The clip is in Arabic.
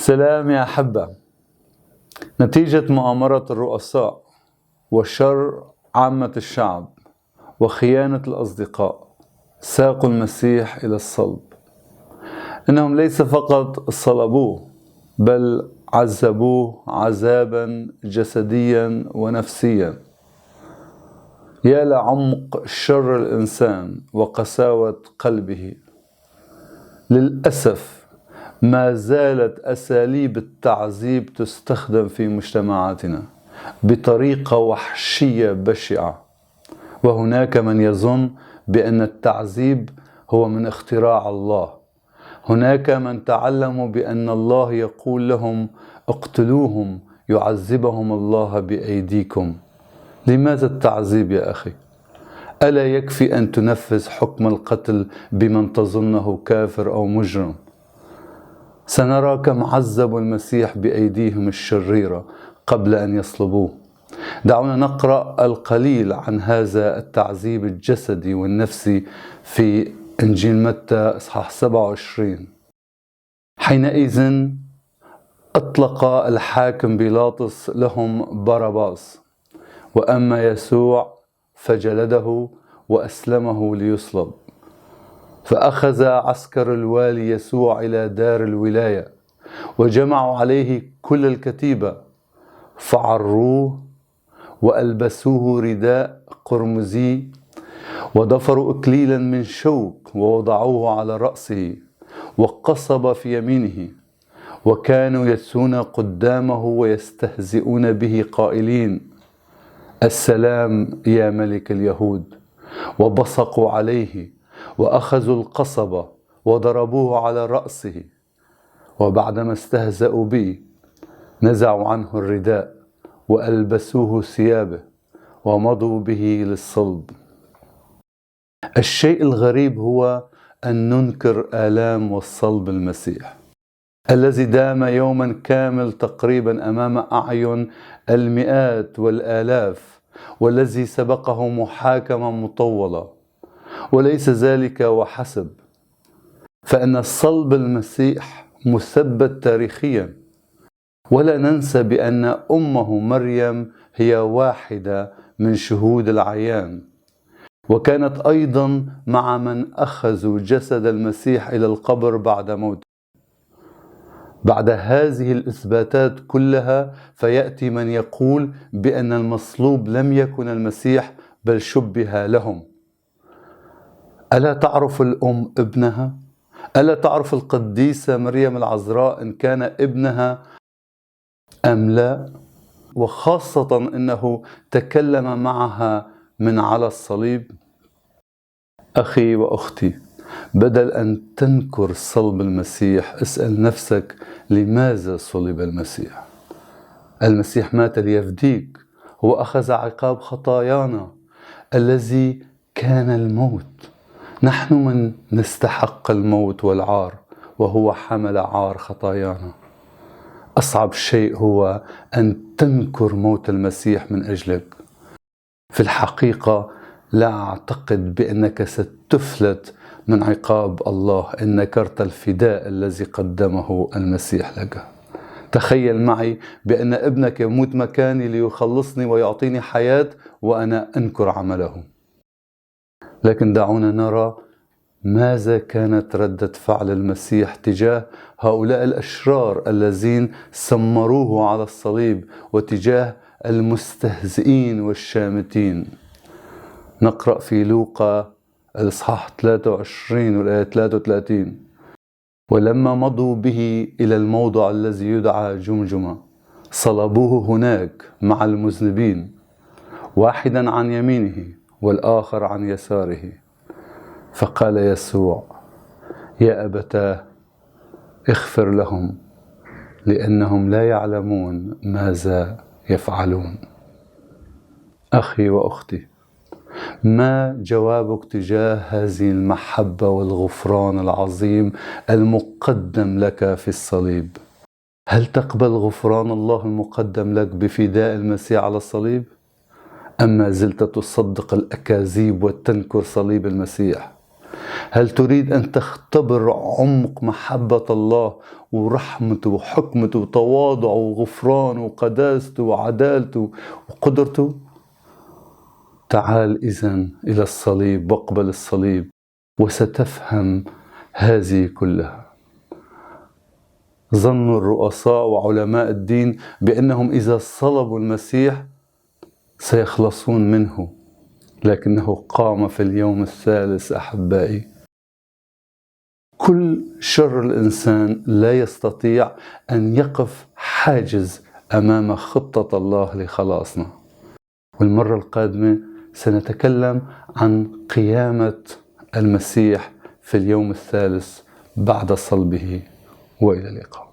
سلام يا أحبة. نتيجة مؤامرة الرؤساء وشر عامة الشعب وخيانة الأصدقاء ساقوا المسيح إلى الصلب. إنهم ليس فقط صلبوه بل عذبوه عذابا جسديا ونفسيا. يا لعمق شر الإنسان وقساوة قلبه. للأسف ما زالت أساليب التعذيب تستخدم في مجتمعاتنا بطريقة وحشية بشعة، وهناك من يظن بأن التعذيب هو من اختراع الله. هناك من تعلموا بأن الله يقول لهم اقتلوهم يعذبهم الله بأيديكم. لماذا التعذيب يا أخي؟ ألا يكفي أن تنفذ حكم القتل بمن تظنه كافر أو مجرم؟ سنرى كم عذبوا المسيح بأيديهم الشريرة قبل أن يصلبوه. دعونا نقرأ القليل عن هذا التعذيب الجسدي والنفسي في إنجيل متى إصحاح 27. حينئذ أطلق الحاكم بيلاطس لهم باراباس، وأما يسوع فجلده وأسلمه ليصلب. فأخذ عسكر الوالي يسوع إلى دار الولاية وجمعوا عليه كل الكتيبة، فعروه وألبسوه رداء قرمزي وضفروا إكليلا من شوك ووضعوه على رأسه وقصب في يمينه، وكانوا يسون قدامه ويستهزئون به قائلين: السلام يا ملك اليهود. وبصقوا عليه وأخذوا القصبة وضربوه على رأسه، وبعدما استهزأوا به نزعوا عنه الرداء وألبسوه ثيابه ومضوا به للصلب. الشيء الغريب هو أن ننكر آلام والصلب المسيح الذي دام يوما كامل تقريبا أمام أعين المئات والآلاف، والذي سبقه محاكمة مطولة. وليس ذلك وحسب، فإن صلب المسيح مثبت تاريخيا. ولا ننسى بأن أمه مريم هي واحدة من شهود العيان، وكانت أيضا مع من أخذوا جسد المسيح إلى القبر بعد موته. بعد هذه الإثباتات كلها فيأتي من يقول بأن المصلوب لم يكن المسيح بل شبه لهم. ألا تعرف الأم ابنها؟ ألا تعرف القديسة مريم العذراء إن كان ابنها أم لا؟ وخاصة أنه تكلم معها من على الصليب. أخي وأختي، بدل أن تنكر صلب المسيح اسأل نفسك: لماذا صلب المسيح؟ المسيح مات ليفديك، هو أخذ عقاب خطايانا الذي كان الموت. نحن من نستحق الموت والعار، وهو حمل عار خطايانا. أصعب شيء هو أن تنكر موت المسيح من أجلك. في الحقيقة لا أعتقد بأنك ستفلت من عقاب الله إن نكرت الفداء الذي قدمه المسيح لك. تخيل معي بأن ابنك يموت مكاني ليخلصني ويعطيني حياة وأنا أنكر عمله. لكن دعونا نرى ماذا كانت ردة فعل المسيح تجاه هؤلاء الأشرار الذين سمروه على الصليب وتجاه المستهزئين والشامتين. نقرأ في لوقا الإصحاح 23 والآية 33: ولما مضوا به إلى الموضع الذي يدعى جمجمة صلبوه هناك مع المذنبين، واحدا عن يمينه والآخر عن يساره. فقال يسوع: يا أبتاه اغفر لهم لأنهم لا يعلمون ماذا يفعلون. أخي وأختي، ما جوابك تجاه هذه المحبة والغفران العظيم المقدم لك في الصليب؟ هل تقبل غفران الله المقدم لك بفداء المسيح على الصليب؟ أم ما زلت تصدق الأكاذيب وتنكر صليب المسيح؟ هل تريد أن تختبر عمق محبة الله ورحمته وحكمته وتواضعه وغفرانه وقداسته وعدالته وقدرته. تعال إذن إلى الصليب واقبل الصليب وستفهم هذه كلها. ظن الرؤساء وعلماء الدين بأنهم إذا صلبوا المسيح سيخلصون منه، لكنه قام في اليوم الثالث أحبائي. كل شر الإنسان لا يستطيع أن يقف حاجز أمام خطة الله لخلاصنا. والمرة القادمة سنتكلم عن قيامة المسيح في اليوم الثالث بعد صلبه. وإلى اللقاء.